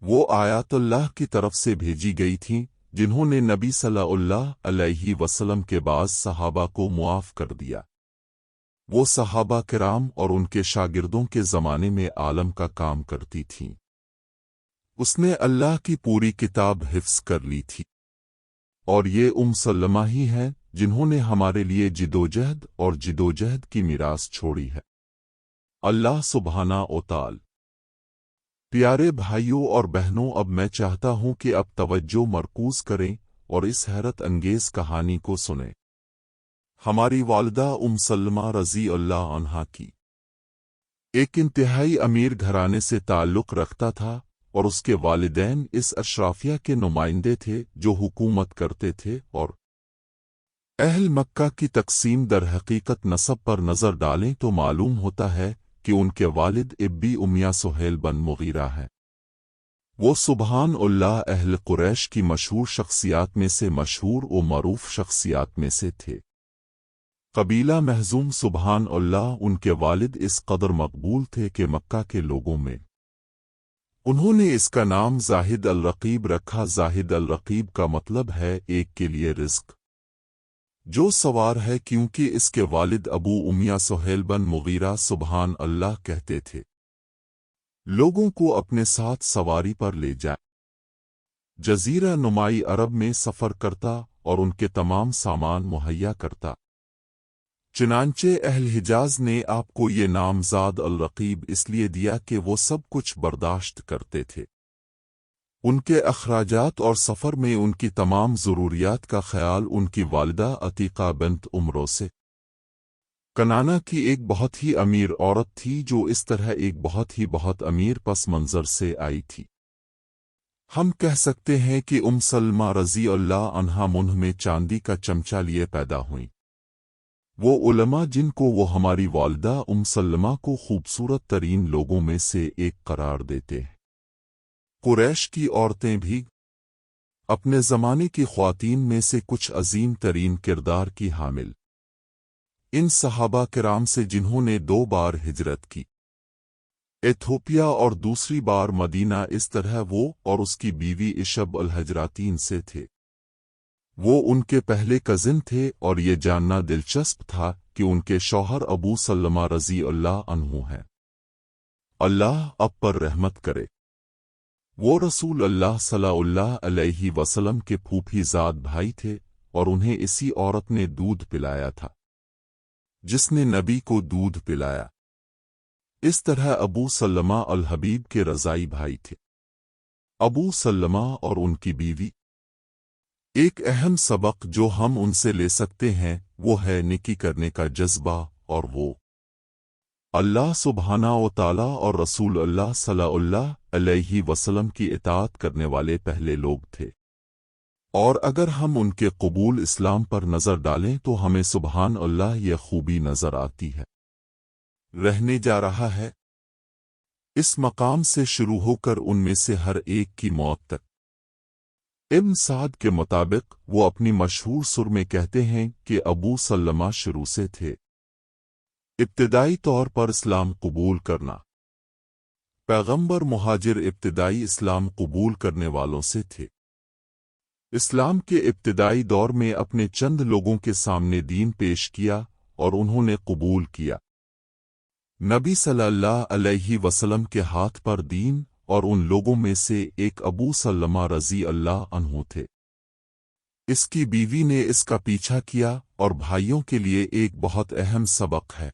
وہ آیات اللہ کی طرف سے بھیجی گئی تھیں جنہوں نے نبی صلی اللہ علیہ وسلم کے بعض صحابہ کو معاف کر دیا۔ وہ صحابہ کرام اور ان کے شاگردوں کے زمانے میں عالم کا کام کرتی تھیں۔ اس نے اللہ کی پوری کتاب حفظ کر لی تھی، اور یہ سلمہ ہی ہیں جنہوں نے ہمارے لیے جدوجہد اور جدوجہد کی میراث چھوڑی ہے۔ اللہ سبحانہ و تعالی۔ پیارے بھائیوں اور بہنوں، اب میں چاہتا ہوں کہ اب توجہ مرکوز کریں اور اس حیرت انگیز کہانی کو سنیں۔ ہماری والدہ سلمہ رضی اللہ عنہا کی ایک انتہائی امیر گھرانے سے تعلق رکھتا تھا، اور اس کے والدین اس اشرافیہ کے نمائندے تھے جو حکومت کرتے تھے، اور اہل مکہ کی تقسیم در حقیقت نسب پر نظر ڈالیں تو معلوم ہوتا ہے کہ ان کے والد ابی امیہ سہیل بن مغیرہ ہیں۔ وہ سبحان اللہ اہل قریش کی مشہور شخصیات میں سے مشہور و معروف شخصیات میں سے تھے۔ قبیلہ مخزوم سبحان اللہ، ان کے والد اس قدر مقبول تھے کہ مکہ کے لوگوں میں انہوں نے اس کا نام زاہد الرقیب رکھا۔ زاہد الرقیب کا مطلب ہے ایک کے لیے رزق جو سوار ہے، کیونکہ اس کے والد ابو امیہ سہیل بن مغیرہ سبحان اللہ کہتے تھے لوگوں کو اپنے ساتھ سواری پر لے جائے۔ جزیرہ نمائی عرب میں سفر کرتا اور ان کے تمام سامان مہیا کرتا، چنانچہ اہل حجاز نے آپ کو یہ نام زاد الرقیب اس لیے دیا کہ وہ سب کچھ برداشت کرتے تھے۔ ان کے اخراجات اور سفر میں ان کی تمام ضروریات کا خیال ان کی والدہ عتیقہ بنت عمرو سے کنانہ کی ایک بہت ہی امیر عورت تھی، جو اس طرح ایک بہت امیر پس منظر سے آئی تھی۔ ہم کہہ سکتے ہیں کہ سلمہ رضی اللہ عنہا منہ میں چاندی کا چمچہ لیے پیدا ہوئیں۔ وہ علماء جن کو وہ ہماری والدہ سلمہ کو خوبصورت ترین لوگوں میں سے ایک قرار دیتے ہیں۔ قریش کی عورتیں بھی اپنے زمانے کی خواتین میں سے کچھ عظیم ترین کردار کی حامل ان صحابہ کرام سے جنہوں نے 2 بار ہجرت کی، ایتھوپیا اور دوسری بار مدینہ، اس طرح وہ اور اس کی بیوی اشب الحجراتین سے تھے۔ وہ ان کے پہلے کزن تھے، اور یہ جاننا دلچسپ تھا کہ ان کے شوہر ابو سلمہ رضی اللہ عنہ ہیں، اللہ اب پر رحمت کرے۔ وہ رسول اللہ صلی اللہ علیہ وسلم کے پھوپھی زاد بھائی تھے، اور انہیں اسی عورت نے دودھ پلایا تھا جس نے نبی کو دودھ پلایا۔ اس طرح ابو سلمہ الحبیب کے رضائی بھائی تھے۔ ابو سلمہ اور ان کی بیوی۔ ایک اہم سبق جو ہم ان سے لے سکتے ہیں وہ ہے نیکی کرنے کا جذبہ، اور وہ اللہ سبحانہ و تعالی اور رسول اللہ صلی اللہ علیہ وسلم کی اطاعت کرنے والے پہلے لوگ تھے۔ اور اگر ہم ان کے قبول اسلام پر نظر ڈالیں تو ہمیں سبحان اللہ یہ خوبی نظر آتی ہے۔ رہنے جا رہا ہے اس مقام سے شروع ہو کر ان میں سے ہر ایک کی موت تک۔ ابن سعد کے مطابق وہ اپنی مشہور سر میں کہتے ہیں کہ ابو سلمہ شروع سے تھے ابتدائی طور پر اسلام قبول کرنا۔ پیغمبر مہاجر ابتدائی اسلام قبول کرنے والوں سے تھے۔ اسلام کے ابتدائی دور میں اپنے چند لوگوں کے سامنے دین پیش کیا اور انہوں نے قبول کیا۔ نبی صلی اللہ علیہ وسلم کے ہاتھ پر دین، اور ان لوگوں میں سے ایک ابو سلمہ رضی اللہ عنہ تھے۔ اس کی بیوی نے اس کا پیچھا کیا، اور بھائیوں کے لیے ایک بہت اہم سبق ہے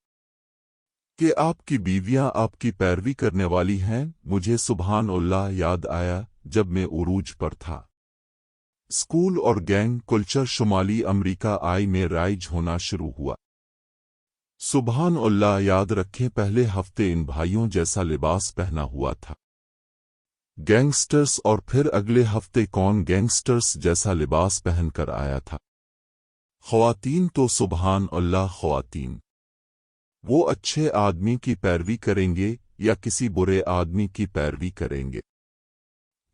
کہ آپ کی بیویاں آپ کی پیروی کرنے والی ہیں۔ مجھے سبحان اللہ یاد آیا جب میں عروج پر تھا۔ اسکول اور گینگ کلچر شمالی امریکہ میں رائج ہونا شروع ہوا۔ سبحان اللہ، یاد رکھیں پہلے ہفتے ان بھائیوں جیسا لباس پہنا ہوا تھا گینگسٹرز، اور پھر اگلے ہفتے کون گینگسٹرز جیسا لباس پہن کر آیا تھا خواتین۔ تو سبحان اللہ، خواتین وہ اچھے آدمی کی پیروی کریں گے یا کسی برے آدمی کی پیروی کریں گے؟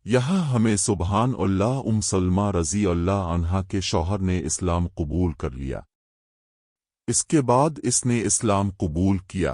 یہاں ہمیں سبحان اللہ سلمہ رضی اللہ عنہا کے شوہر نے اسلام قبول کر لیا۔ اس کے بعد اس نے اسلام قبول کیا۔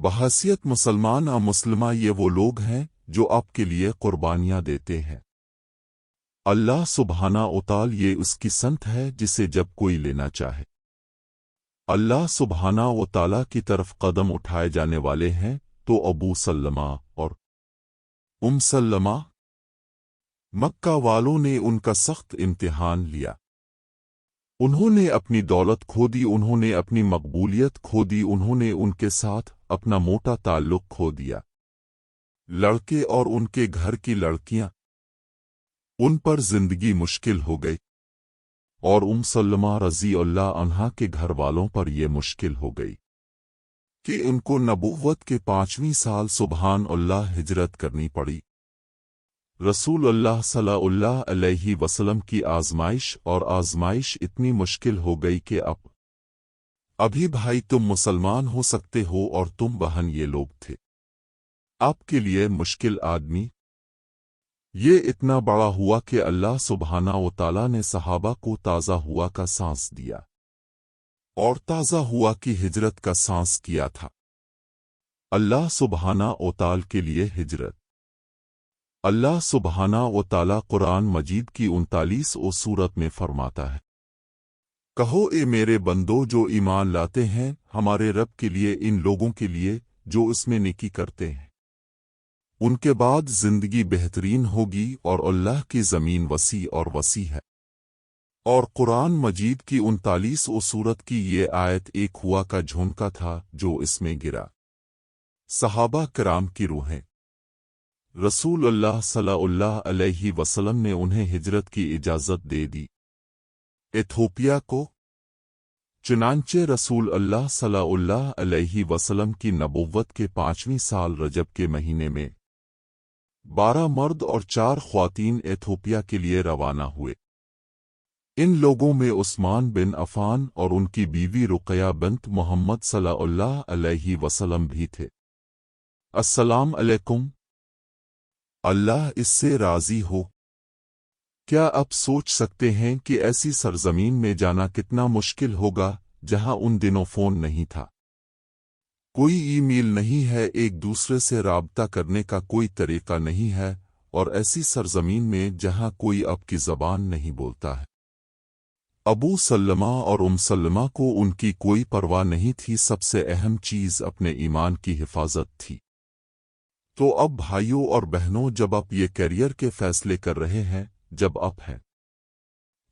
بحیثیت مسلمان اور مسلمہ یہ وہ لوگ ہیں جو آپ کے لیے قربانیاں دیتے ہیں۔ اللہ سبحانہ وتعالی یہ اس کی سنت ہے جسے جب کوئی لینا چاہے۔ اللہ سبحانہ وتعالی کی طرف قدم اٹھائے جانے والے ہیں تو ابو سلمہ اور ام سلمہ مکہ والوں نے ان کا سخت امتحان لیا۔ انہوں نے اپنی دولت کھو دی، انہوں نے اپنی مقبولیت کھو دی، انہوں نے ان کے ساتھ اپنا موٹا تعلق کھو دیا۔ لڑکے اور ان کے گھر کی لڑکیاں، ان پر زندگی مشکل ہو گئی، اور ام سلمہ رضی اللہ عنہا کے گھر والوں پر یہ مشکل ہو گئی کہ ان کو نبوت کے 5ویں سال سبحان اللہ ہجرت کرنی پڑی۔ رسول اللہ صلی اللہ علیہ وسلم کی آزمائش اور آزمائش اتنی مشکل ہو گئی کہ ابھی بھائی تم مسلمان ہو سکتے ہو اور تم بہن یہ لوگ تھے آپ کے لیے مشکل آدمی۔ یہ اتنا بڑا ہوا کہ اللہ سبحانہ وتعالی نے صحابہ کو تازہ ہوا کا سانس دیا اور تازہ ہوا کی ہجرت کا سانس کیا تھا۔ اللہ سبحانہ وتعالی کے لیے ہجرت۔ اللہ سبحانہ وتعالی قرآن مجید کی 39 سورت میں فرماتا ہے، کہو اے میرے بندو جو ایمان لاتے ہیں ہمارے رب کے لیے ان لوگوں کے لیے جو اس میں نیکی کرتے ہیں، ان کے بعد زندگی بہترین ہوگی اور اللہ کی زمین وسیع اور وسیع ہے۔ اور قرآن مجید کی 39 سورت کی یہ آیت ایک ہوا کا جھونکا تھا جو اس میں گرا۔ صحابہ کرام کی روحیں، رسول اللہ صلی اللہ علیہ وسلم نے انہیں ہجرت کی اجازت دے دی ایتھوپیا کو۔ چنانچہ رسول اللہ صلی اللہ علیہ وسلم کی نبوت کے 5ویں سال رجب کے مہینے میں 12 مرد اور 4 خواتین ایتھوپیا کے لیے روانہ ہوئے۔ ان لوگوں میں عثمان بن عفان اور ان کی بیوی رقیہ بنت محمد صلی اللہ علیہ وسلم بھی تھے۔ السلام علیکم، اللہ اس سے راضی ہو۔ کیا آپ سوچ سکتے ہیں کہ ایسی سرزمین میں جانا کتنا مشکل ہوگا جہاں ان دنوں فون نہیں تھا، کوئی ای میل نہیں ہے، ایک دوسرے سے رابطہ کرنے کا کوئی طریقہ نہیں ہے، اور ایسی سرزمین میں جہاں کوئی آپ کی زبان نہیں بولتا ہے۔ ابو سلمہ اور ام سلمہ کو ان کی کوئی پرواہ نہیں تھی، سب سے اہم چیز اپنے ایمان کی حفاظت تھی۔ تو اب بھائیوں اور بہنوں، جب آپ یہ کیریئر کے فیصلے کر رہے ہیں، جب آپ ہیں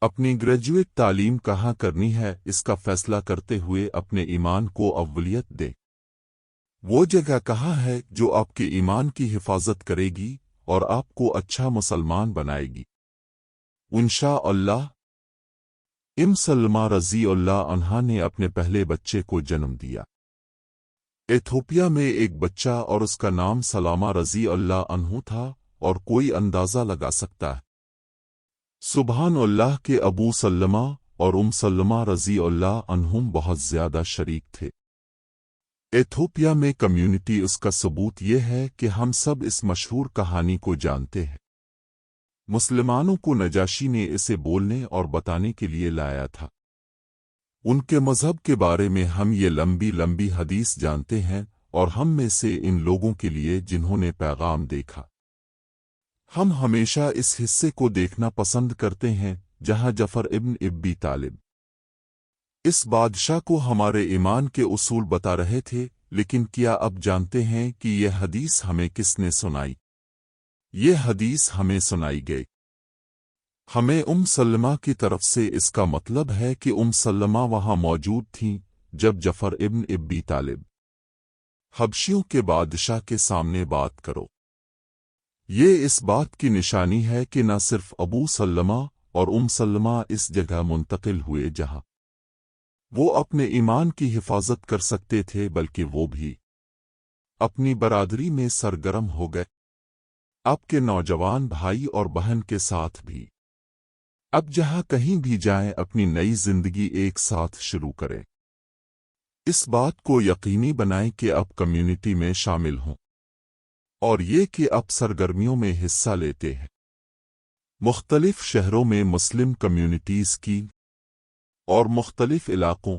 اپنی گریجویٹ تعلیم کہاں کرنی ہے اس کا فیصلہ کرتے ہوئے اپنے ایمان کو اولویت دیں۔ وہ جگہ کہاں ہے جو آپ کے ایمان کی حفاظت کرے گی اور آپ کو اچھا مسلمان بنائے گی؟ انشاءاللہ ام سلمہ رضی اللہ عنہا نے اپنے پہلے بچے کو جنم دیا ایتھوپیا میں، ایک بچہ، اور اس کا نام سلامہ رضی اللہ عنہ تھا، اور کوئی اندازہ لگا سکتا ہے سبحان اللہ کے ابو سلمہ اور ام سلمہ رضی اللہ عنہم بہت زیادہ شریک تھے۔ ایتھوپیا میں کمیونٹی، اس کا ثبوت یہ ہے کہ ہم سب اس مشہور کہانی کو جانتے ہیں۔ مسلمانوں کو نجاشی نے اسے بولنے اور بتانے کے لیے لایا تھا۔ ان کے مذہب کے بارے میں ہم یہ لمبی لمبی حدیث جانتے ہیں، اور ہم میں سے ان لوگوں کے لیے جنہوں نے پیغام دیکھا، ہم ہمیشہ اس حصے کو دیکھنا پسند کرتے ہیں جہاں جعفر ابن ابی طالب اس بادشاہ کو ہمارے ایمان کے اصول بتا رہے تھے۔ لیکن کیا اب جانتے ہیں کہ یہ حدیث ہمیں کس نے سنائی؟ یہ حدیث ہمیں سنائی گئی ہمیں ام سلمہ کی طرف سے۔ اس کا مطلب ہے کہ ام سلمہ وہاں موجود تھیں جب جعفر ابن ابی طالب حبشیوں کے بادشاہ کے سامنے بات کرو۔ یہ اس بات کی نشانی ہے کہ نہ صرف ابو سلمہ اور ام سلمہ اس جگہ منتقل ہوئے جہاں وہ اپنے ایمان کی حفاظت کر سکتے تھے، بلکہ وہ بھی اپنی برادری میں سرگرم ہو گئے، آپ کے نوجوان بھائی اور بہن کے ساتھ بھی۔ اب جہاں کہیں بھی جائیں اپنی نئی زندگی ایک ساتھ شروع کریں۔ اس بات کو یقینی بنائیں کہ آپ کمیونٹی میں شامل ہوں، اور یہ کہ آپ سرگرمیوں میں حصہ لیتے ہیں۔ مختلف شہروں میں مسلم کمیونٹیز کی اور مختلف علاقوں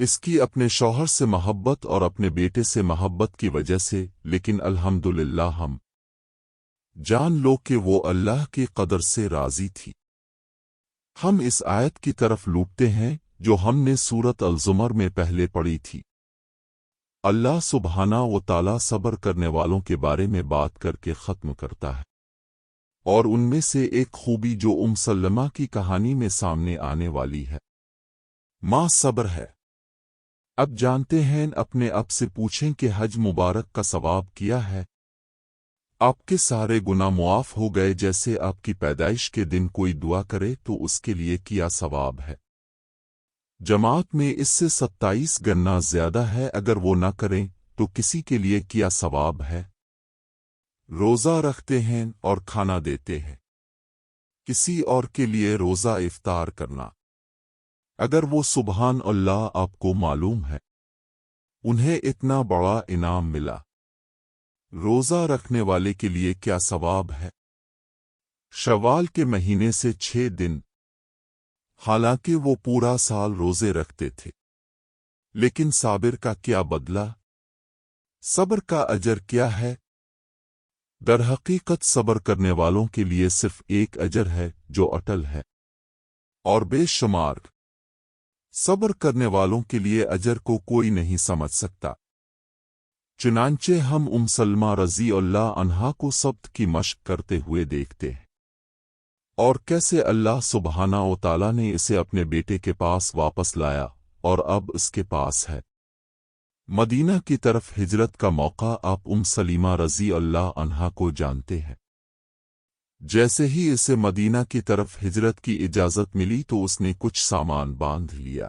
اس کی اپنے شوہر سے محبت اور اپنے بیٹے سے محبت کی وجہ سے، لیکن الحمدللہ ہم جان لو کہ وہ اللہ کی قدر سے راضی تھی۔ ہم اس آیت کی طرف لوٹتے ہیں جو ہم نے سورت الزمر میں پہلے پڑھی تھی۔ اللہ سبحانہ و تعالی صبر کرنے والوں کے بارے میں بات کر کے ختم کرتا ہے، اور ان میں سے ایک خوبی جو سلمہ کی کہانی میں سامنے آنے والی ہے، ماں صبر ہے۔ اب جانتے ہیں، اپنے اب سے پوچھیں کہ حج مبارک کا ثواب کیا ہے؟ آپ کے سارے گناہ معاف ہو گئے، جیسے آپ کی پیدائش کے دن کوئی دعا کرے تو اس کے لیے کیا ثواب ہے؟ جماعت میں اس سے 27 گنا زیادہ ہے، اگر وہ نہ کریں تو کسی کے لیے کیا ثواب ہے؟ روزہ رکھتے ہیں اور کھانا دیتے ہیں، کسی اور کے لیے روزہ افطار کرنا، اگر وہ سبحان اللہ آپ کو معلوم ہے انہیں اتنا بڑا انعام ملا، روزہ رکھنے والے کے لیے کیا ثواب ہے؟ شوال کے مہینے سے 6 دن، حالانکہ وہ پورا سال روزے رکھتے تھے، لیکن صابر کا کیا بدلہ؟ صبر کا اجر کیا ہے؟ در حقیقت صبر کرنے والوں کے لیے صرف ایک اجر ہے جو اٹل ہے اور بے شمار۔ صبر کرنے والوں کے لیے اجر کو کوئی نہیں سمجھ سکتا۔ چنانچہ ہم سلمہ رضی اللہ عنہا کو صبر کی مشق کرتے ہوئے دیکھتے ہیں، اور کیسے اللہ سبحانہ و تعالی نے اسے اپنے بیٹے کے پاس واپس لایا اور اب اس کے پاس ہے۔ مدینہ کی طرف ہجرت کا موقع آپ سلیمہ رضی اللہ عنہا کو جانتے ہیں۔ جیسے ہی اسے مدینہ کی طرف ہجرت کی اجازت ملی تو اس نے کچھ سامان باندھ لیا۔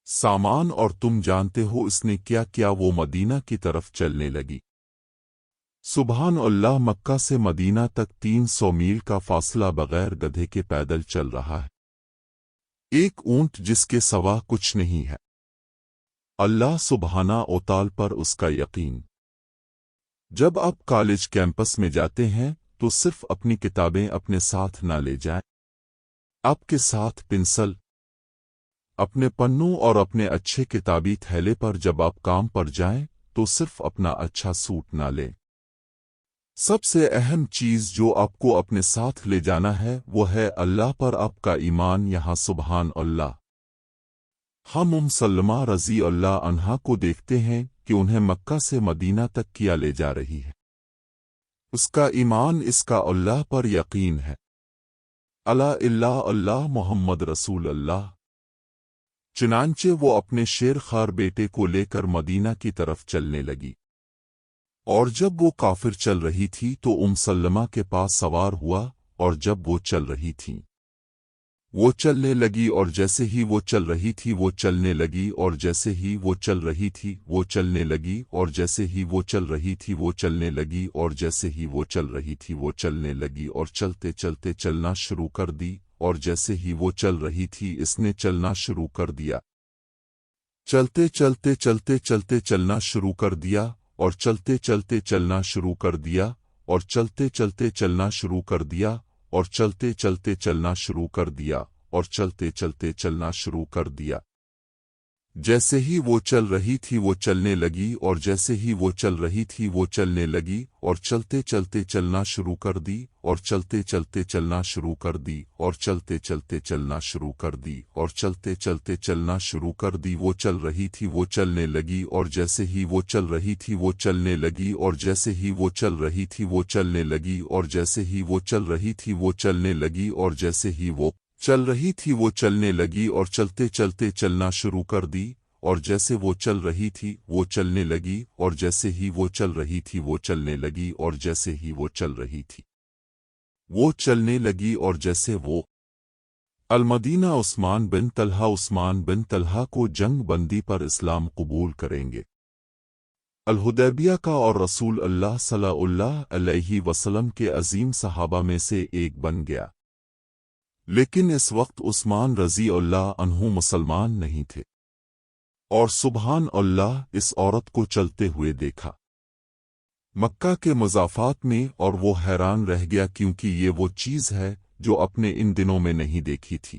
سامان، اور تم جانتے ہو اس نے کیا کیا، وہ مدینہ کی طرف چلنے لگی۔ سبحان اللہ، مکہ سے مدینہ تک 300 میل کا فاصلہ بغیر گدھے کے پیدل چل رہا ہے، ایک اونٹ جس کے سوا کچھ نہیں ہے۔ اللہ سبحانہ و تعالی پر اس کا یقین۔ جب آپ کالج کیمپس میں جاتے ہیں تو صرف اپنی کتابیں اپنے ساتھ نہ لے جائیں، آپ کے ساتھ پنسل، اپنے پنوں اور اپنے اچھے کتابی تھیلے پر جب آپ کام پر جائیں تو صرف اپنا اچھا سوٹ نہ لیں۔ سب سے اہم چیز جو آپ کو اپنے ساتھ لے جانا ہے وہ ہے اللہ پر آپ کا ایمان۔ یہاں سبحان اللہ، ہم سلمہ رضی اللہ عنہا کو دیکھتے ہیں کہ انہیں مکہ سے مدینہ تک کیا لے جا رہی ہے۔ اس کا ایمان، اس کا اللہ پر یقین ہے۔ اللہ محمد رسول اللہ۔ چنانچہ وہ اپنے شیر خوار بیٹے کو لے کر مدینہ کی طرف چلنے لگی، اور جب وہ کافر چل رہی تھی تو سلمہ کے پاس سوار ہوا، اور جب وہ چل رہی تھی وہ چلنے لگی، اور جیسے ہی وہ چل رہی تھی وہ چلنے لگی، اور جیسے ہی وہ چل رہی تھی وہ چلنے لگی، اور جیسے ہی وہ چل رہی تھی وہ چلنے لگی، اور جیسے ہی وہ چل رہی تھی وہ چلنے لگی، اور چلتے چلتے چلنا شروع کر دی، اور جیسے ہی وہ چل رہی تھی اس نے چلنا شروع کر دیا، چلتے چلتے چلتے چلتے چلنا شروع کر دیا، اور چلتے چلتے چلنا شروع کر دیا، اور چلتے چلتے چلنا شروع کر دیا، اور چلتے چلتے چلنا شروع کر دیا، اور چلتے چلتے چلنا شروع کر دیا۔ جیسے ہی وہ چل رہی تھی وہ چلنے لگی، اور جیسے ہی وہ چل رہی تھی وہ چلنے لگی، اور چلتے چلتے چلنا شروع کر دی، اور چلتے چلتے چلنا شروع کر دی، اور چلتے چلتے چلنا شروع کر دی، اور چلتے چلتے چلنا شروع کر دی۔ وہ چل رہی تھی وہ چلنے لگی، اور جیسے ہی وہ چل رہی تھی وہ چلنے لگی، اور جیسے ہی وہ چل رہی تھی وہ چلنے لگی، اور جیسے ہی وہ چل رہی تھی وہ چلنے لگی، اور جیسے ہی وہ چل رہی تھی وہ چلنے لگی، اور چلتے چلتے چلنا شروع کر دی، اور جیسے وہ چل رہی تھی وہ چلنے لگی، اور جیسے ہی وہ چل رہی تھی وہ چلنے لگی، اور جیسے ہی وہ چل رہی تھی وہ چلنے لگی، اور جیسے وہ المدینہ عثمان بن طلحہ کو جنگ بندی پر اسلام قبول کریں گے، الحدیبیہ کا، اور رسول اللہ صلی اللہ علیہ وسلم کے عظیم صحابہ میں سے ایک بن گیا۔ لیکن اس وقت عثمان رضی اللہ عنہ مسلمان نہیں تھے، اور سبحان اللہ اس عورت کو چلتے ہوئے دیکھا مکہ کے مضافات میں، اور وہ حیران رہ گیا کیونکہ یہ وہ چیز ہے جو اپنے ان دنوں میں نہیں دیکھی تھی۔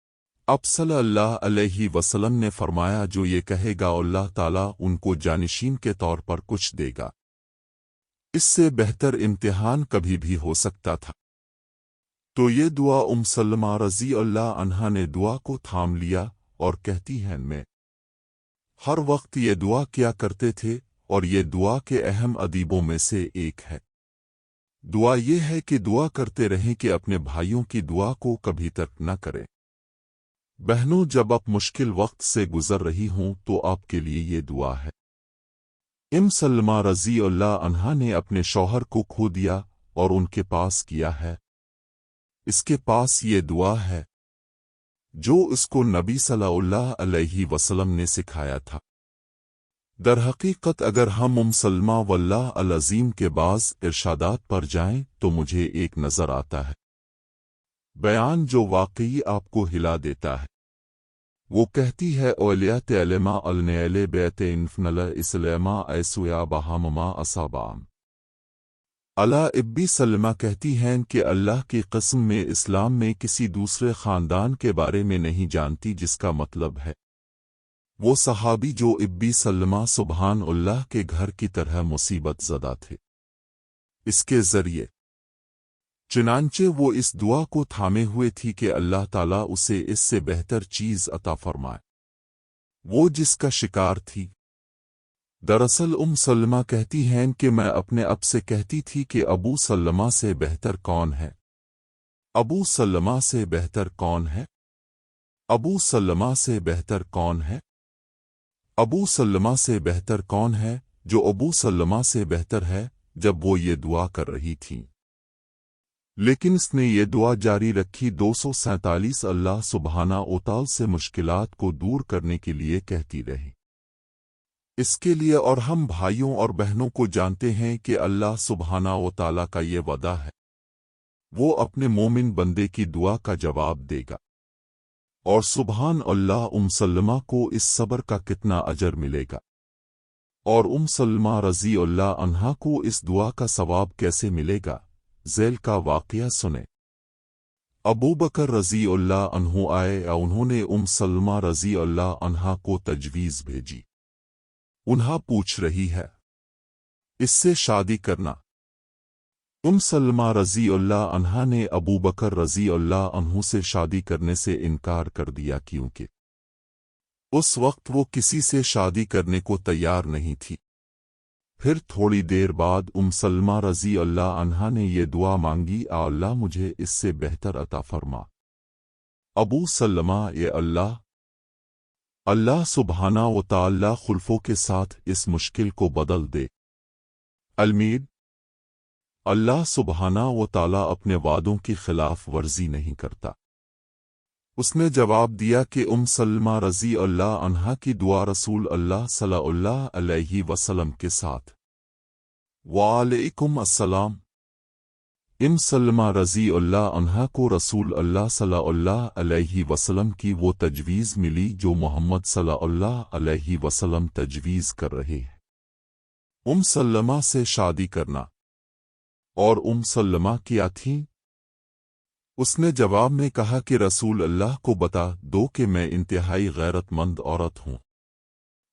اب صلی اللہ علیہ وسلم نے فرمایا جو یہ کہے گا اللہ تعالیٰ ان کو جانشین کے طور پر کچھ دے گا۔ اس سے بہتر امتحان کبھی بھی ہو سکتا تھا۔ تو یہ دعا سلمہ رضی اللہ عنہا نے دعا کو تھام لیا اور کہتی ہیں میں ہر وقت یہ دعا کیا کرتے تھے اور یہ دعا کے اہم ادیبوں میں سے ایک ہے۔ دعا یہ ہے کہ دعا کرتے رہیں کہ اپنے بھائیوں کی دعا کو کبھی ترک نہ کریں۔ بہنوں جب آپ مشکل وقت سے گزر رہی ہوں تو آپ کے لیے یہ دعا ہے۔ سلمہ رضی اللہ عنہا نے اپنے شوہر کو کھو دیا اور ان کے پاس کیا ہے۔ اس کے پاس یہ دعا ہے جو اس کو نبی صلی اللہ علیہ وسلم نے سکھایا تھا۔ در حقیقت اگر ہم سلمہ واللہ العظیم کے بعض ارشادات پر جائیں تو مجھے ایک نظر آتا ہے بیان جو واقعی آپ کو ہلا دیتا ہے۔ وہ کہتی ہے اولیات علماء النیل بیت انفنل اسلامہ ایسویا بہامما اصابام۔ ابی سلمہ کہتی ہیں کہ اللہ کی قسم میں اسلام میں کسی دوسرے خاندان کے بارے میں نہیں جانتی، جس کا مطلب ہے وہ صحابی جو ابی سلمہ سبحان اللہ کے گھر کی طرح مصیبت زدہ تھے، اس کے ذریعے چنانچہ وہ اس دعا کو تھامے ہوئے تھی کہ اللہ تعالیٰ اسے اس سے بہتر چیز عطا فرمائے وہ جس کا شکار تھی۔ دراصل سلمہ کہتی ہیں کہ میں اپنے اب سے کہتی تھی کہ ابو سلمہ سے بہتر کون ہے؟ ابو سلمہ سے بہتر کون ہے؟ ابو سلمہ سے بہتر کون ہے؟ ابو سلمہ سے بہتر کون ہے جو ابو سلمہ سے بہتر ہے جب وہ یہ دعا کر رہی تھی۔ لیکن اس نے یہ دعا جاری رکھی 247 اللہ سبحانہ وتعالی سے مشکلات کو دور کرنے کے لیے کہتی رہی۔ اس کے لیے اور ہم بھائیوں اور بہنوں کو جانتے ہیں کہ اللہ سبحانہ وتعالی کا یہ وعدہ ہے وہ اپنے مومن بندے کی دعا کا جواب دے گا۔ اور سبحان اللہ سلمہ کو اس صبر کا کتنا اجر ملے گا، اور سلمہ رضی اللہ عنہا کو اس دعا کا ثواب کیسے ملے گا، ذیل کا واقعہ سنیں۔ ابو بکر رضی اللہ عنہ آئے اور انہوں نے سلمہ رضی اللہ عنہا کو تجویز بھیجی۔ انہا پوچھ رہی ہے اس سے شادی کرنا۔ سلمہ رضی اللہ عنہا نے ابو بکر رضی اللہ عنہ سے شادی کرنے سے انکار کر دیا کیونکہ اس وقت وہ کسی سے شادی کرنے کو تیار نہیں تھی۔ پھر تھوڑی دیر بعد سلمہ رضی اللہ عنہا نے یہ دعا مانگی اللہ مجھے اس سے بہتر عطا فرما۔ ابو سلمہ اللہ سبحانہ وتعالی خلفوں کے ساتھ اس مشکل کو بدل دے۔ المید اللہ سبحانہ وتعالی اپنے وعدوں کی خلاف ورزی نہیں کرتا۔ اس نے جواب دیا کہ سلمہ رضی اللہ عنہا کی دعا رسول اللہ صلی اللہ علیہ وسلم کے ساتھ۔ وعلیکم السلام۔ سلمہ رضی اللہ عنہا کو رسول اللہ صلی اللہ علیہ وسلم کی وہ تجویز ملی جو محمد صلی اللہ علیہ وسلم تجویز کر رہے ہیں، سلمہ سے شادی کرنا۔ اور سلمہ کیا تھیں؟ اس نے جواب میں کہا کہ رسول اللہ کو بتا دو کہ میں انتہائی غیرت مند عورت ہوں،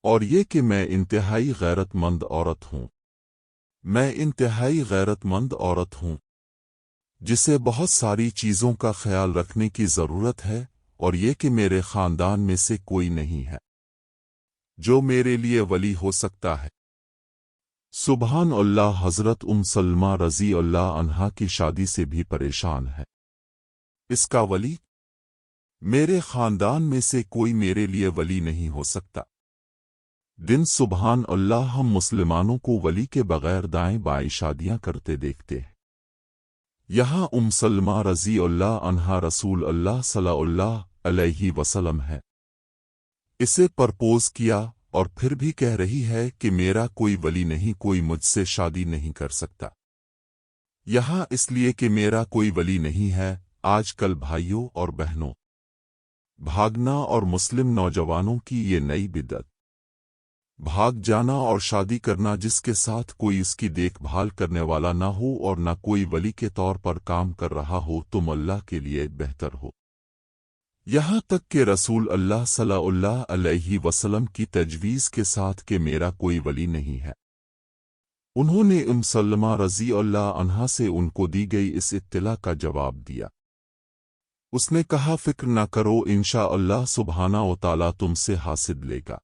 اور یہ کہ میں انتہائی غیرت مند عورت ہوں، میں انتہائی غیرت مند عورت ہوں جسے بہت ساری چیزوں کا خیال رکھنے کی ضرورت ہے، اور یہ کہ میرے خاندان میں سے کوئی نہیں ہے جو میرے لیے ولی ہو سکتا ہے۔ سبحان اللہ۔ حضرت سلمہ رضی اللہ عنہا کی شادی سے بھی پریشان ہے۔ اس کا ولی میرے خاندان میں سے کوئی میرے لیے ولی نہیں ہو سکتا۔ سبحان اللہ۔ ہم مسلمانوں کو ولی کے بغیر دائیں بائیں شادیاں کرتے دیکھتے ہیں۔ یہاں سلمہ رضی اللہ عنہا رسول اللہ صلی اللہ علیہ وسلم ہے، اسے پرپوز کیا اور پھر بھی کہہ رہی ہے کہ میرا کوئی ولی نہیں، کوئی مجھ سے شادی نہیں کر سکتا۔ یہاں اس لیے کہ میرا کوئی ولی نہیں ہے۔ آج کل بھائیوں اور بہنوں، بھاگنا اور مسلم نوجوانوں کی یہ نئی بدعت، بھاگ جانا اور شادی کرنا جس کے ساتھ کوئی اس کی دیکھ بھال کرنے والا نہ ہو اور نہ کوئی ولی کے طور پر کام کر رہا ہو، تم اللہ کے لیے بہتر ہو۔ یہاں تک کہ رسول اللہ صلی اللہ علیہ وسلم کی تجویز کے ساتھ کہ میرا کوئی ولی نہیں ہے۔ انہوں نے سلمہ رضی اللہ عنہا سے ان کو دی گئی اس اطلاع کا جواب دیا۔ اس نے کہا فکر نہ کرو، انشاءاللہ سبحانہ و تعالیٰ تم سے حاصل لے گا۔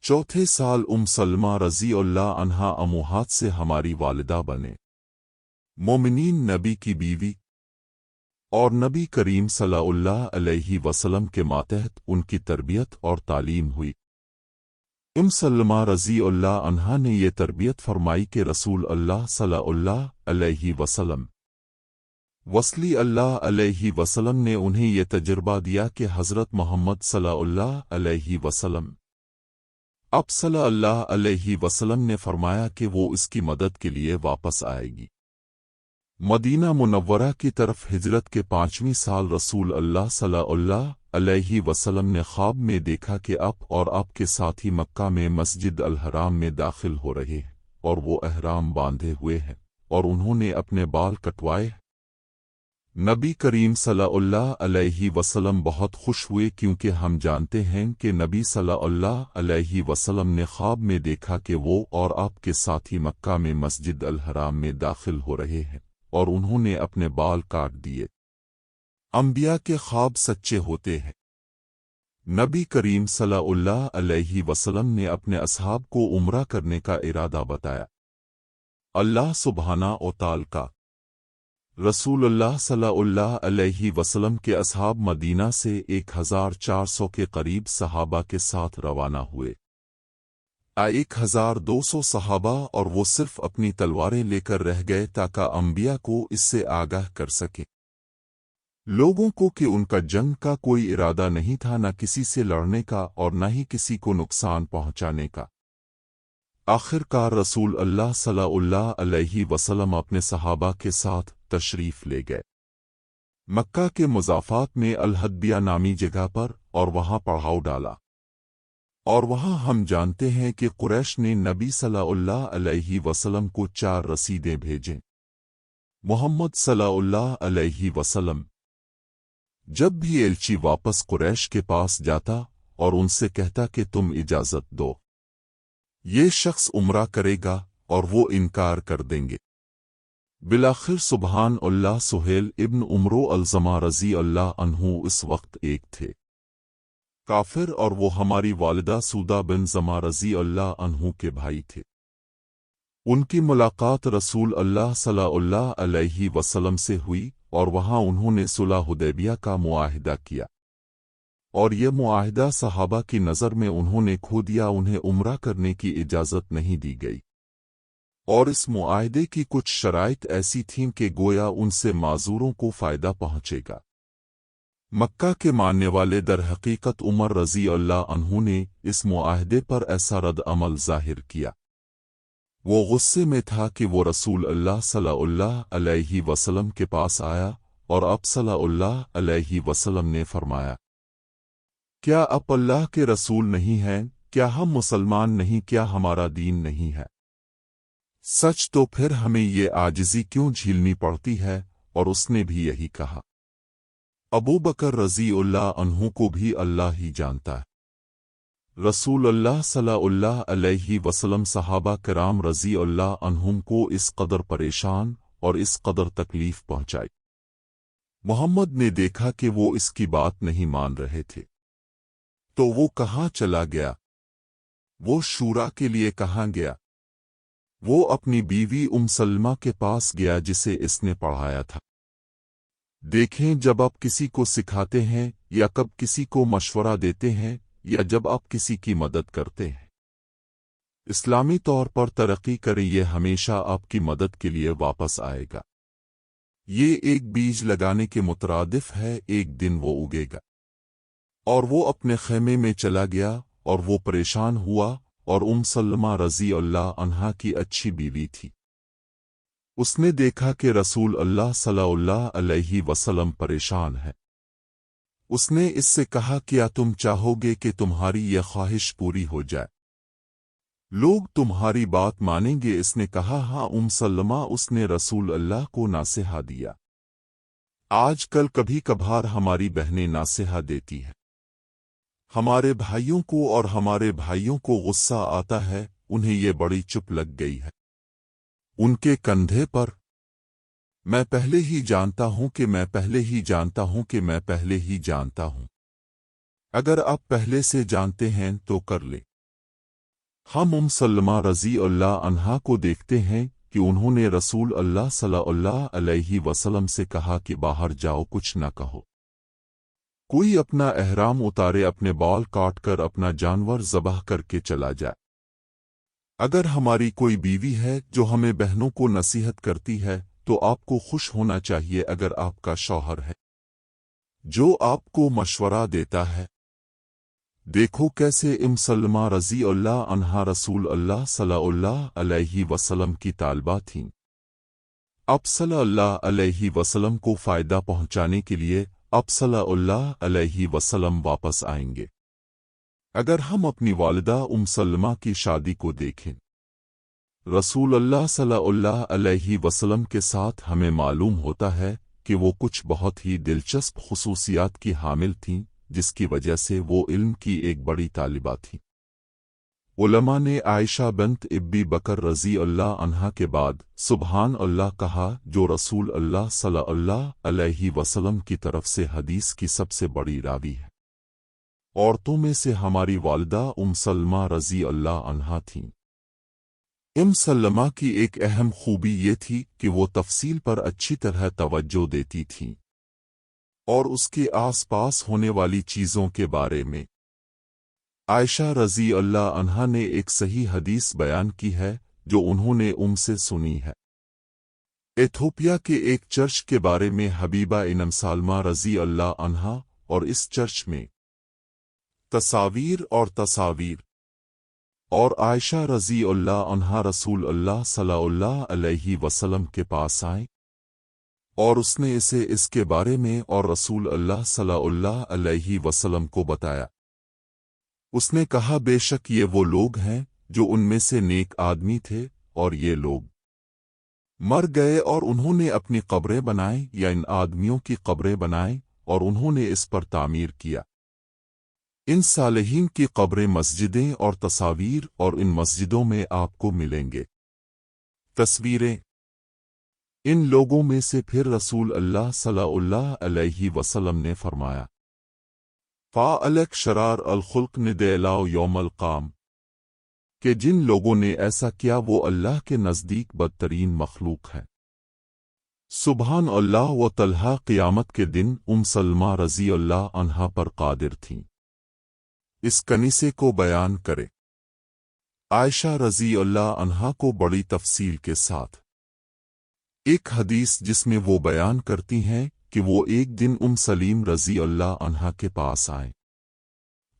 چوتھے سال سلمہ رضی اللہ عنہا اموہات سے ہماری والدہ بنے، مومنین نبی کی بیوی، اور نبی کریم صلی اللہ علیہ وسلم کے ماتحت ان کی تربیت اور تعلیم ہوئی۔ سلمہ رضی اللہ عنہا نے یہ تربیت فرمائی کہ رسول اللہ صلی اللہ علیہ وسلم وصلی اللہ علیہ وسلم نے انہیں یہ تجربہ دیا کہ حضرت محمد صلی اللہ علیہ وسلم اب صلی اللہ علیہ وسلم نے فرمایا کہ وہ اس کی مدد کے لیے واپس آئے گی۔ مدینہ منورہ کی طرف ہجرت کے 5ویں سال رسول اللہ صلی اللہ علیہ وسلم نے خواب میں دیکھا کہ آپ اور آپ کے ساتھی مکہ میں مسجد الحرام میں داخل ہو رہے ہیں اور وہ احرام باندھے ہوئے ہیں اور انہوں نے اپنے بال کٹوائے۔ نبی کریم صلی اللہ علیہ وسلم بہت خوش ہوئے کیونکہ ہم جانتے ہیں کہ نبی صلی اللہ علیہ وسلم نے خواب میں دیکھا کہ وہ اور آپ کے ساتھی مکہ میں مسجد الحرام میں داخل ہو رہے ہیں اور انہوں نے اپنے بال کاٹ دیے۔ انبیاء کے خواب سچے ہوتے ہیں۔ نبی کریم صلی اللہ علیہ وسلم نے اپنے اصحاب کو عمرہ کرنے کا ارادہ بتایا۔ اللہ سبحانہ و تعالی کا رسول اللہ صلی اللہ علیہ وسلم کے اصحاب مدینہ سے 1400 کے قریب صحابہ کے ساتھ روانہ ہوئے۔ 1200 صحابہ اور وہ صرف اپنی تلواریں لے کر رہ گئے تاکہ انبیاء کو اس سے آگاہ کر سکیں لوگوں کو کہ ان کا جنگ کا کوئی ارادہ نہیں تھا، نہ کسی سے لڑنے کا اور نہ ہی کسی کو نقصان پہنچانے کا۔ آخر کار رسول اللہ صلی اللہ علیہ وسلم اپنے صحابہ کے ساتھ تشریف لے گئے مکہ کے مضافات میں الحدیبیہ نامی جگہ پر اور وہاں پڑاؤ ڈالا، اور وہاں ہم جانتے ہیں کہ قریش نے نبی صلی اللہ علیہ وسلم کو 4 رسیدیں بھیجیں۔ محمد صلی اللہ علیہ وسلم جب بھی ایلچی واپس قریش کے پاس جاتا اور ان سے کہتا کہ تم اجازت دو، یہ شخص عمرہ کرے گا، اور وہ انکار کر دیں گے۔ بالآخر سبحان اللہ سہیل ابن عمرو الزمہ رضی اللہ عنہ اس وقت ایک تھے کافر، اور وہ ہماری والدہ سودہ بن زمہ رضی اللہ عنہ کے بھائی تھے۔ ان کی ملاقات رسول اللہ صلی اللہ علیہ وسلم سے ہوئی اور وہاں انہوں نے صلح حدیبیہ کا معاہدہ کیا، اور یہ معاہدہ صحابہ کی نظر میں انہوں نے کھو دیا، انہیں عمرہ کرنے کی اجازت نہیں دی گئی، اور اس معاہدے کی کچھ شرائط ایسی تھیں کہ گویا ان سے معذوروں کو فائدہ پہنچے گا۔ مکہ کے ماننے والے در حقیقت عمر رضی اللہ عنہ نے اس معاہدے پر ایسا رد عمل ظاہر کیا۔ وہ غصے میں تھا کہ وہ رسول اللہ صلی اللہ علیہ وسلم کے پاس آیا، اور اب صلی اللہ علیہ وسلم نے فرمایا، کیا آپ اللہ کے رسول نہیں ہیں؟ کیا ہم مسلمان نہیں؟ کیا ہمارا دین نہیں ہے؟ سچ تو پھر ہمیں یہ عاجزی کیوں جھیلنی پڑتی ہے؟ اور اس نے بھی یہی کہا۔ ابو بکر رضی اللہ عنہ کو بھی اللہ ہی جانتا ہے۔ رسول اللہ صلی اللہ علیہ وسلم صحابہ کرام رضی اللہ عنہم کو اس قدر پریشان اور اس قدر تکلیف پہنچائی۔ محمد نے دیکھا کہ وہ اس کی بات نہیں مان رہے تھے، تو وہ کہاں چلا گیا؟ وہ شورا کے لیے کہاں گیا؟ وہ اپنی بیوی سلمہ کے پاس گیا جسے اس نے پڑھایا تھا۔ دیکھیں، جب آپ کسی کو سکھاتے ہیں یا کب کسی کو مشورہ دیتے ہیں یا جب آپ کسی کی مدد کرتے ہیں، اسلامی طور پر ترقی کریں، یہ ہمیشہ آپ کی مدد کے لیے واپس آئے گا۔ یہ ایک بیج لگانے کے مترادف ہے، ایک دن وہ اگے گا۔ اور وہ اپنے خیمے میں چلا گیا اور وہ پریشان ہوا، اور سلمہ رضی اللہ عنہا کی اچھی بیوی تھی۔ اس نے دیکھا کہ رسول اللہ صلی اللہ علیہ وسلم پریشان ہے۔ اس نے اس سے کہا، کیا تم چاہو گے کہ تمہاری یہ خواہش پوری ہو جائے؟ لوگ تمہاری بات مانیں گے؟ اس نے کہا، ہاں سلمہ۔ اس نے رسول اللہ کو نصیحہ دیا آج کل کبھی کبھار ہماری بہنیں نصیحت دیتی ہیں ہمارے بھائیوں کو اور ہمارے بھائیوں کو غصہ آتا ہے، انہیں یہ بڑی چپ لگ گئی ہے ان کے کندھے پر۔ میں پہلے ہی جانتا ہوں کہ میں پہلے ہی جانتا ہوں کہ میں پہلے ہی جانتا ہوں۔ اگر آپ پہلے سے جانتے ہیں تو کر لیں۔ ہم سلمہ رضی اللہ عنہا کو دیکھتے ہیں کہ انہوں نے رسول اللہ صلی اللہ علیہ وسلم سے کہا کہ باہر جاؤ، کچھ نہ کہو، کوئی اپنا احرام اتارے، اپنے بال کاٹ کر اپنا جانور ذبح کر کے چلا جائے۔ اگر ہماری کوئی بیوی ہے جو ہمیں بہنوں کو نصیحت کرتی ہے تو آپ کو خوش ہونا چاہیے۔ اگر آپ کا شوہر ہے جو آپ کو مشورہ دیتا ہے، دیکھو کیسے سلمہ رضی اللہ عنہا رسول اللہ صلی اللہ علیہ وسلم کی طالبہ تھیں۔ آپ صلی اللہ علیہ وسلم کو فائدہ پہنچانے کے لیے آپ صلی اللہ علیہ وسلم واپس آئیں گے۔ اگر ہم اپنی والدہ سلمہ کی شادی کو دیکھیں رسول اللہ صلی اللہ علیہ وسلم کے ساتھ، ہمیں معلوم ہوتا ہے کہ وہ کچھ بہت ہی دلچسپ خصوصیات کی حامل تھیں، جس کی وجہ سے وہ علم کی ایک بڑی طالبہ تھیں۔ علماء نے عائشہ بنت ابی بکر رضی اللہ عنہا کے بعد سبحان اللہ کہا، جو رسول اللہ صلی اللہ علیہ وسلم کی طرف سے حدیث کی سب سے بڑی راوی ہے۔ عورتوں میں سے ہماری والدہ سلمہ رضی اللہ عنہا تھیں۔ سلمہ کی ایک اہم خوبی یہ تھی کہ وہ تفصیل پر اچھی طرح توجہ دیتی تھیں اور اس کے آس پاس ہونے والی چیزوں کے بارے میں عائشہ رضی اللہ عنہا نے ایک صحیح حدیث بیان کی ہے جو انہوں نے سے سنی ہے۔ ایتھوپیا کے ایک چرچ کے بارے میں حبیبہ سلمہ رضی اللہ عنہا، اور اس چرچ میں تصاویر اور عائشہ رضی اللہ عنہا رسول اللہ صلی اللہ علیہ وسلم کے پاس آئیں اور اس نے اسے اس کے بارے میں اور رسول اللہ صلی اللہ علیہ وسلم کو بتایا۔ اس نے کہا، بے شک یہ وہ لوگ ہیں جو ان میں سے نیک آدمی تھے، اور یہ لوگ مر گئے اور انہوں نے اپنی قبریں بنائیں، یا ان آدمیوں کی قبریں بنائیں اور انہوں نے اس پر تعمیر کیا۔ ان صالحین کی قبریں، مسجدیں اور تصاویر اور ان مسجدوں میں آپ کو ملیں گے تصویریں ان لوگوں میں سے۔ پھر رسول اللہ صلی اللہ علیہ وسلم نے فرمایا، فَأَلَكْ شَرَارَ الْخُلْقِ نِدَيْلَاؤ یوم القام، کہ جن لوگوں نے ایسا کیا وہ اللہ کے نزدیک بدترین مخلوق ہے۔ سبحان اللہ۔ و طلحہ قیامت کے دن سلمہ رضی اللہ عنہا پر قادر تھیں اس کنیسے کو بیان کرے۔ عائشہ رضی اللہ عنہا کو بڑی تفصیل کے ساتھ ایک حدیث جس میں وہ بیان کرتی ہیں کہ وہ ایک دن سلیم رضی اللہ عنہا کے پاس آئیں۔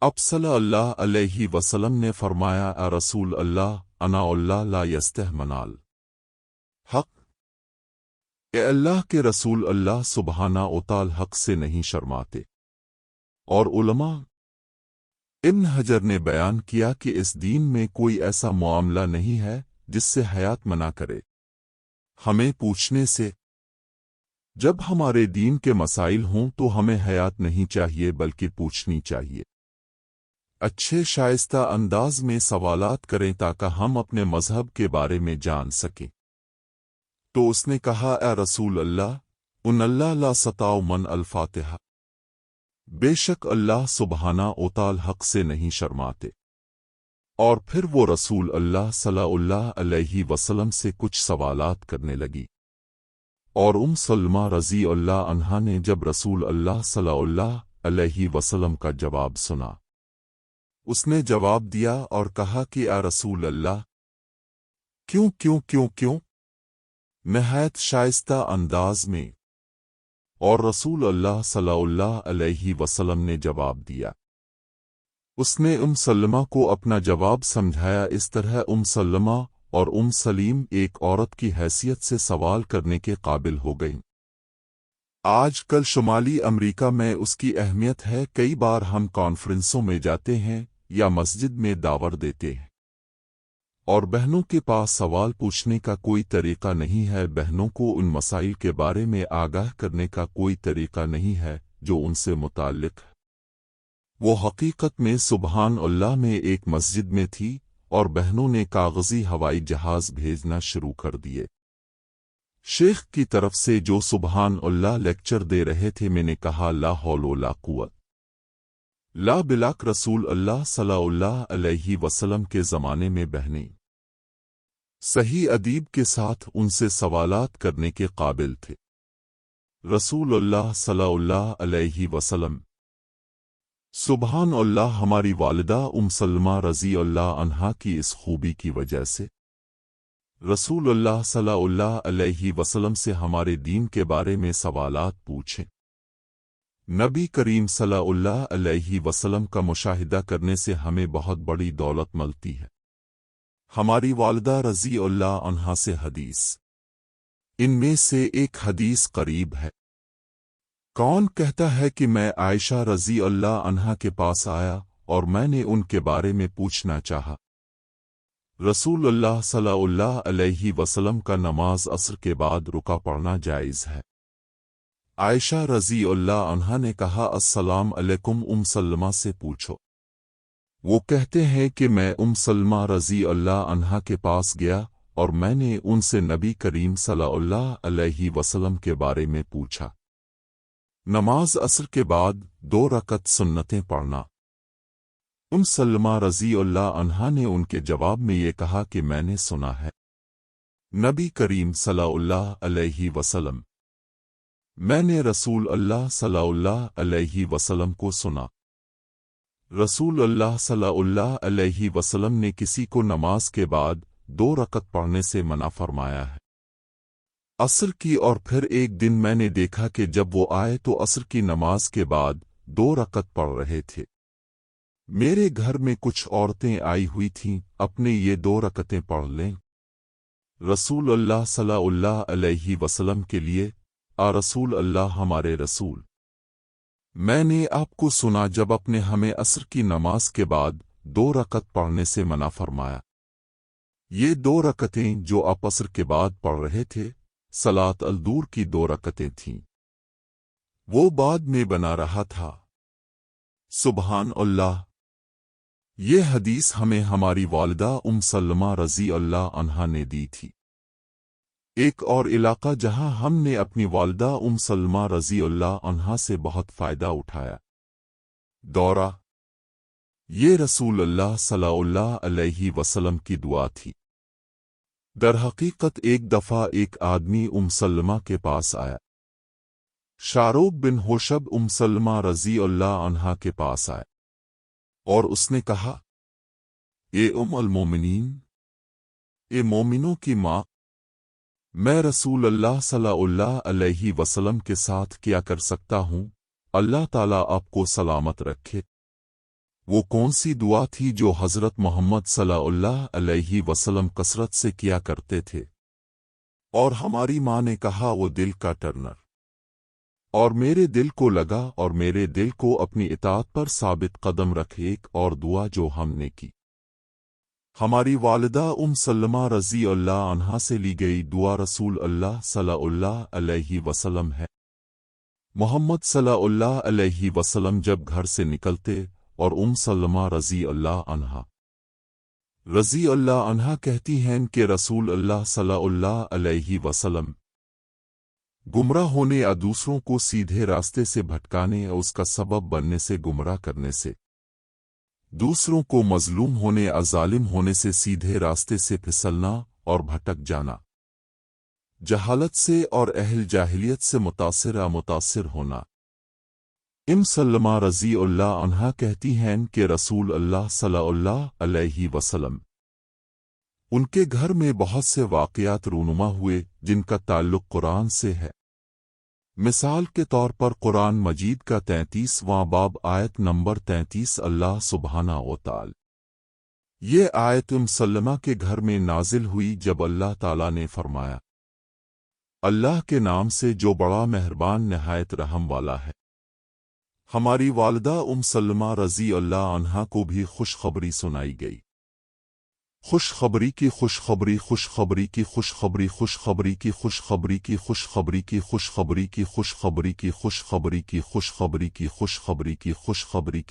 اب صلی اللہ علیہ وسلم نے فرمایا، اے رسول اللہ، انا اللہ لا یستحمنال حق، اے اللہ کے رسول، اللہ سبحانہ وتعالی حق سے نہیں شرماتے۔ اور علماء ابن حجر نے بیان کیا کہ اس دین میں کوئی ایسا معاملہ نہیں ہے جس سے حیات منع کرے ہمیں پوچھنے سے۔ جب ہمارے دین کے مسائل ہوں تو ہمیں حیات نہیں چاہیے بلکہ پوچھنی چاہیے۔ اچھے شائستہ انداز میں سوالات کریں تاکہ ہم اپنے مذہب کے بارے میں جان سکیں۔ تو اس نے کہا، اے رسول اللہ، ان اللہ لا ستاؤ من الفاتحہ، بے شک اللہ سبحانہ وتعالی حق سے نہیں شرماتے۔ اور پھر وہ رسول اللہ صلی اللہ علیہ وسلم سے کچھ سوالات کرنے لگی، اور سلمہ رضی اللہ عنہا نے جب رسول اللہ صلی اللہ علیہ وسلم کا جواب سنا، اس نے جواب دیا اور کہا کہ اے رسول اللہ، کیوں کیوں کیوں کیوں، نہایت شائستہ انداز میں۔ اور رسول اللہ صلی اللہ علیہ وسلم نے جواب دیا۔ اس نے سلمہ کو اپنا جواب سمجھایا۔ اس طرح سلمہ اور سلیم ایک عورت کی حیثیت سے سوال کرنے کے قابل ہو گئیں۔ آج کل شمالی امریکہ میں اس کی اہمیت ہے۔ کئی بار ہم کانفرنسوں میں جاتے ہیں یا مسجد میں دعوت دیتے ہیں، اور بہنوں کے پاس سوال پوچھنے کا کوئی طریقہ نہیں ہے، بہنوں کو ان مسائل کے بارے میں آگاہ کرنے کا کوئی طریقہ نہیں ہے جو ان سے متعلق ہے۔ وہ حقیقت میں سبحان اللہ میں ایک مسجد میں تھی اور بہنوں نے کاغذی ہوائی جہاز بھیجنا شروع کر دیے۔ شیخ کی طرف سے جو سبحان اللہ لیکچر دے رہے تھے، میں نے کہا لا حول ولا قوت لا بلاک رسول اللہ صلی اللہ علیہ وسلم کے زمانے میں بہنیں صحیح ادیب کے ساتھ ان سے سوالات کرنے کے قابل تھے۔ رسول اللہ صلی اللہ علیہ وسلم سبحان اللہ ہماری والدہ سلمہ رضی اللہ عنہا کی اس خوبی کی وجہ سے رسول اللہ صلی اللہ علیہ وسلم سے ہمارے دین کے بارے میں سوالات پوچھیں۔ نبی کریم صلی اللہ علیہ وسلم کا مشاہدہ کرنے سے ہمیں بہت بڑی دولت ملتی ہے۔ ہماری والدہ رضی اللہ عنہا سے حدیث، ان میں سے ایک حدیث قریب ہے۔ کون کہتا ہے کہ میں عائشہ رضی اللہ عنہا کے پاس آیا اور میں نے ان کے بارے میں پوچھنا چاہا۔ رسول اللہ صلی اللہ علیہ وسلم کا نماز عصر کے بعد رکا پڑھنا جائز ہے۔ عائشہ رضی اللہ عنہا نے کہا السلام علیکم سلمہ سے پوچھو۔ وہ کہتے ہیں کہ میں سلمہ رضی اللہ عنہا کے پاس گیا اور میں نے ان سے نبی کریم صلی اللہ علیہ وسلم کے بارے میں پوچھا۔ نماز عصر کے بعد 2 رکعت سنتیں پڑھنا۔ سلمہ رضی اللہ عنہا نے ان کے جواب میں یہ کہا کہ میں نے سنا ہے نبی کریم صلی اللہ علیہ وسلم، میں نے رسول اللہ صلی اللہ علیہ وسلم کو سنا۔ رسول اللہ صلی اللہ علیہ وسلم نے کسی کو نماز کے بعد 2 رکعت پڑھنے سے منع فرمایا ہے، عصر کی۔ اور پھر ایک دن میں نے دیکھا کہ جب وہ آئے تو عصر کی نماز کے بعد 2 رکعت پڑھ رہے تھے۔ میرے گھر میں کچھ عورتیں آئی ہوئی تھیں، اپنے یہ 2 رکعتیں پڑھ لیں۔ رسول اللہ صلی اللہ علیہ وسلم کے لیے رسول اللہ ہمارے رسول، میں نے آپ کو سنا جب اپنے ہمیں عصر کی نماز کے بعد 2 رکعت پڑھنے سے منع فرمایا۔ یہ 2 رکعتیں جو آپ عصر کے بعد پڑھ رہے تھے صلاۃ الدور کی 2 رکعتیں تھیں، وہ بعد میں بنا رہا تھا۔ سبحان اللہ۔ یہ حدیث ہمیں ہماری والدہ سلمہ رضی اللہ عنہا نے دی تھی۔ ایک اور علاقہ جہاں ہم نے اپنی والدہ سلمہ رضی اللہ عنہا سے بہت فائدہ اٹھایا، دورہ۔ یہ رسول اللہ صلی اللہ علیہ وسلم کی دعا تھی۔ در حقیقت ایک دفعہ ایک آدمی سلمہ کے پاس آیا۔ شاروق بن ہوشب سلمہ رضی اللہ عنہا کے پاس آئے اور اس نے کہا، اے المومنین، اے مومنوں کی ماں، میں رسول اللہ صلی اللہ علیہ وسلم کے ساتھ کیا کر سکتا ہوں؟ اللہ تعالیٰ آپ کو سلامت رکھے۔ وہ کون سی دعا تھی جو حضرت محمد صلی اللہ علیہ وسلم کثرت سے کیا کرتے تھے؟ اور ہماری ماں نے کہا وہ دل کا ٹرنر، اور میرے دل کو لگا اور میرے دل کو اپنی اطاعت پر ثابت قدم رکھ۔ ایک اور دعا جو ہم نے کی، ہماری والدہ سلمہ رضی اللہ عنہا سے لی گئی دعا رسول اللہ صلی اللہ علیہ وسلم ہے۔ محمد صلی اللہ علیہ وسلم جب گھر سے نکلتے اور سلمہ رضی اللہ عنہا کہتی ہیں کہ رسول اللہ صلی اللہ علیہ وسلم گمراہ ہونے یا دوسروں کو سیدھے راستے سے بھٹکانے اور اس کا سبب بننے سے، گمراہ کرنے سے، دوسروں کو مظلوم ہونے یا ظالم ہونے سے، سیدھے راستے سے پھسلنا اور بھٹک جانا، جہالت سے اور اہل جاہلیت سے متاثر ہونا۔ سلمہ رضی اللہ عنہا کہتی ہیں کہ رسول اللہ صلی اللہ علیہ وسلم ان کے گھر میں بہت سے واقعات رونما ہوئے جن کا تعلق قرآن سے ہے۔ مثال کے طور پر قرآن مجید کا 33واں باب آیت نمبر 33 اللہ سبحانہ و تعالی۔ یہ آیت سلمہ کے گھر میں نازل ہوئی جب اللہ تعالیٰ نے فرمایا، اللہ کے نام سے جو بڑا مہربان نہایت رحم والا ہے۔ ہماری والدہ سلمہ رضی اللہ عنہا کو بھی خوشخبری سنائی گئی۔ خوشخبری کی خوشخبری خوشخبری کی خوشخبری خوشخبری کی خوشخبری کی خوشخبری کی خوشخبری کی خوشخبری کی خوشخبری کی خوشخبری کی خوشخبری کی خوشخبری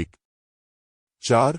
1-4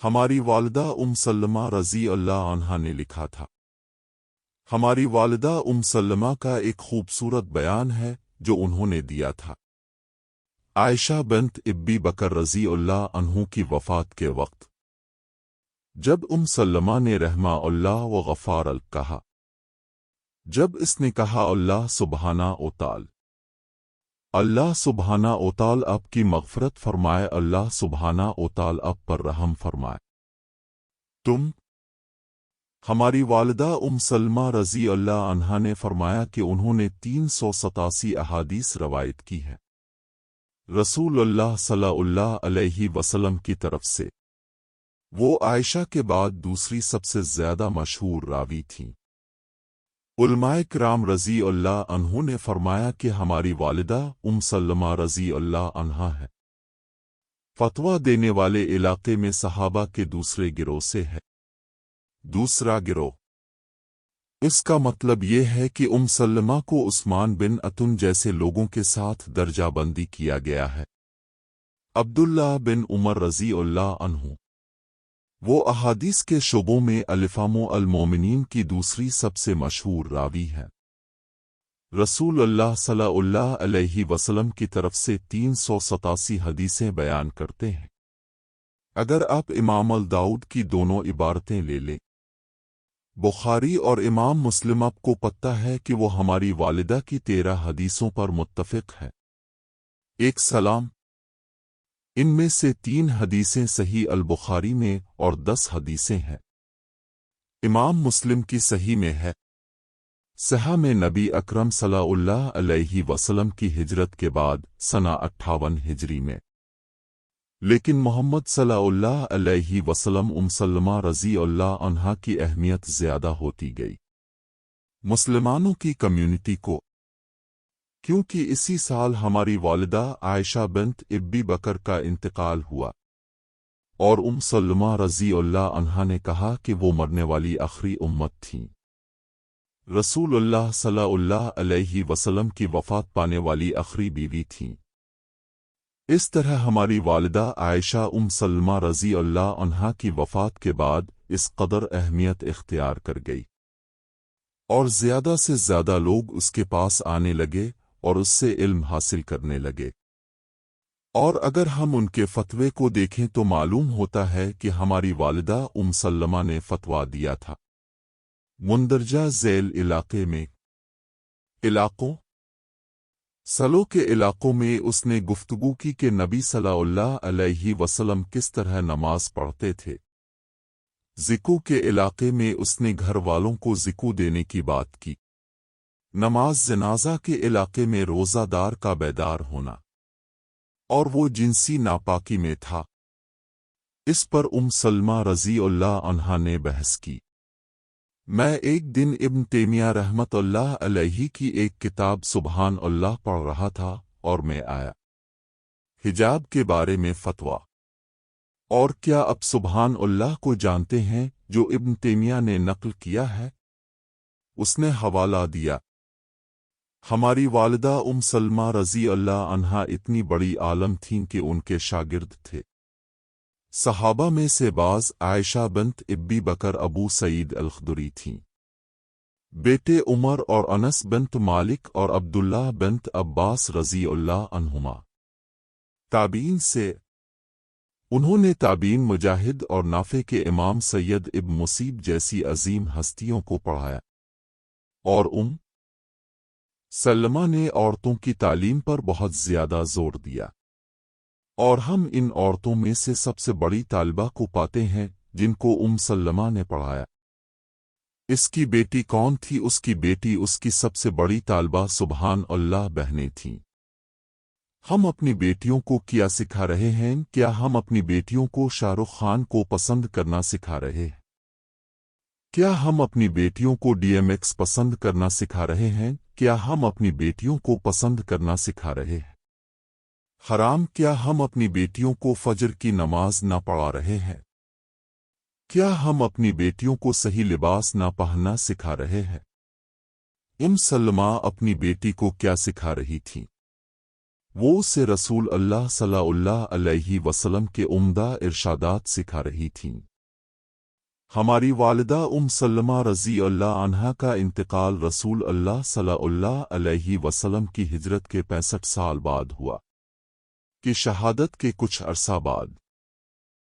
ہماری والدہ سلمہ رضی اللہ عنہا نے لکھا تھا۔ ہماری والدہ سلمہ کا ایک خوبصورت بیان ہے جو انہوں نے دیا تھا۔ عائشہ بنت ابی بکر رضی اللہ عنہ کی وفات کے وقت جب سلمہ نے رحمہ اللہ و غفار کہا، جب اس نے کہا اللہ سبحانہ و تعالی آپ کی مغفرت فرمائے، اللہ سبحانہ و تعالی آپ پر رحم فرمائے، ہماری والدہ سلمہ رضی اللہ عنہا نے فرمایا کہ انہوں نے 387 احادیث روایت کی ہے رسول اللہ صلی اللہ علیہ وسلم کی طرف سے۔ وہ عائشہ کے بعد دوسری سب سے زیادہ مشہور راوی تھیں۔ علماء کرام رضی اللہ عنہ نے فرمایا کہ ہماری والدہ سلمہ رضی اللہ عنہا ہے۔ فتویٰ دینے والے علاقے میں صحابہ کے دوسرے گروہ سے ہے۔ دوسرا گروہ، اس کا مطلب یہ ہے کہ سلمہ کو عثمان بن عفان جیسے لوگوں کے ساتھ درجہ بندی کیا گیا ہے۔ عبداللہ بن عمر رضی اللہ عنہ، وہ احادیث کے شعبوں میں الفام المومنین کی دوسری سب سے مشہور راوی ہے۔ رسول اللہ صلی اللہ علیہ وسلم کی طرف سے 387 حدیثیں بیان کرتے ہیں۔ اگر آپ امام داؤد کی دونوں عبارتیں لے لیں، بخاری اور امام مسلم، آپ کو پتہ ہے کہ وہ ہماری والدہ کی 13 حدیثوں پر متفق ہے۔ ایک سلام، ان میں سے 3 حدیثیں صحیح البخاری میں اور 10 حدیثیں ہیں امام مسلم کی صحیح میں ہے۔ صحیح میں نبی اکرم صلی اللہ علیہ وسلم کی ہجرت کے بعد سنہ 58 ہجری میں، لیکن محمد صلی اللہ علیہ وسلم سلمہ رضی اللہ عنہا کی اہمیت زیادہ ہوتی گئی مسلمانوں کی کمیونٹی کو، کیونکہ اسی سال ہماری والدہ عائشہ بنت ابی بکر کا انتقال ہوا، اور سلمہ رضی اللہ عنہا نے کہا کہ وہ مرنے والی آخری امت تھیں، رسول اللہ صلی اللہ علیہ وسلم کی وفات پانے والی آخری بیوی تھیں۔ اس طرح ہماری والدہ عائشہ سلمہ رضی اللہ عنہا کی وفات کے بعد اس قدر اہمیت اختیار کر گئی، اور زیادہ سے زیادہ لوگ اس کے پاس آنے لگے اور اس سے علم حاصل کرنے لگے۔ اور اگر ہم ان کے فتوے کو دیکھیں تو معلوم ہوتا ہے کہ ہماری والدہ سلمہ نے فتویٰ دیا تھا مندرجہ ذیل علاقے میں علاقوں سلو کے علاقوں میں اس نے گفتگو کی کہ نبی صلی اللہ علیہ وسلم کس طرح نماز پڑھتے تھے۔ ذکو کے علاقے میں اس نے گھر والوں کو ذکو دینے کی بات کی۔ نماز جنازہ کے علاقے میں روزہ دار کا بیدار ہونا، اور وہ جنسی ناپاکی میں تھا۔ اس پر سلمہ رضی اللہ عنہا نے بحث کی۔ میں ایک دن ابن تیمیہ رحمت اللہ علیہ کی ایک کتاب سبحان اللہ پڑھ رہا تھا اور میں آیا حجاب کے بارے میں فتویٰ۔ اور کیا آپ سبحان اللہ کو جانتے ہیں جو ابن تیمیہ نے نقل کیا ہے؟ اس نے حوالہ دیا۔ ہماری والدہ سلمہ رضی اللہ عنہا اتنی بڑی عالم تھیں کہ ان کے شاگرد تھے صحابہ میں سے بعض عائشہ بنت ابی بکر ابو سعید الخدری تھیں، بیٹے عمر اور انس بنت مالک اور عبداللہ بنت عباس رضی اللہ عنہما۔ تابعین سے انہوں نے تابعین مجاہد اور نافع کے امام سید ابن مصیب جیسی عظیم ہستیوں کو پڑھایا، اور سلمہ نے عورتوں کی تعلیم پر بہت زیادہ زور دیا، اور ہم ان عورتوں میں سے سب سے بڑی طالبہ کو پاتے ہیں جن کو سلمہ نے پڑھایا۔ اس کی بیٹی کون تھی؟ اس کی بیٹی اس کی سب سے بڑی طالبہ سبحان اللہ بہنیں تھیں۔ ہم اپنی بیٹیوں کو کیا سکھا رہے ہیں؟ کیا ہم اپنی بیٹیوں کو شاہ رخ خان کو پسند کرنا سکھا رہے ہیں؟ کیا ہم اپنی بیٹیوں کو DMX پسند کرنا سکھا رہے ہیں؟ کیا ہم اپنی بیٹیوں کو پسند کرنا سکھا رہے ہیں؟ حرام، کیا ہم اپنی بیٹیوں کو فجر کی نماز نہ پڑھا رہے ہیں؟ کیا ہم اپنی بیٹیوں کو صحیح لباس نہ پہننا سکھا رہے ہیں؟ سلمہ اپنی بیٹی کو کیا سکھا رہی تھی؟ وہ اسے رسول اللہ صلی اللہ علیہ وسلم کے عمدہ ارشادات سکھا رہی تھیں۔ ہماری والدہ سلمہ رضی اللہ عنہا کا انتقال رسول اللہ صلی اللہ علیہ وسلم کی ہجرت کے 65 سال بعد ہوا، کہ شہادت کے کچھ عرصہ بعد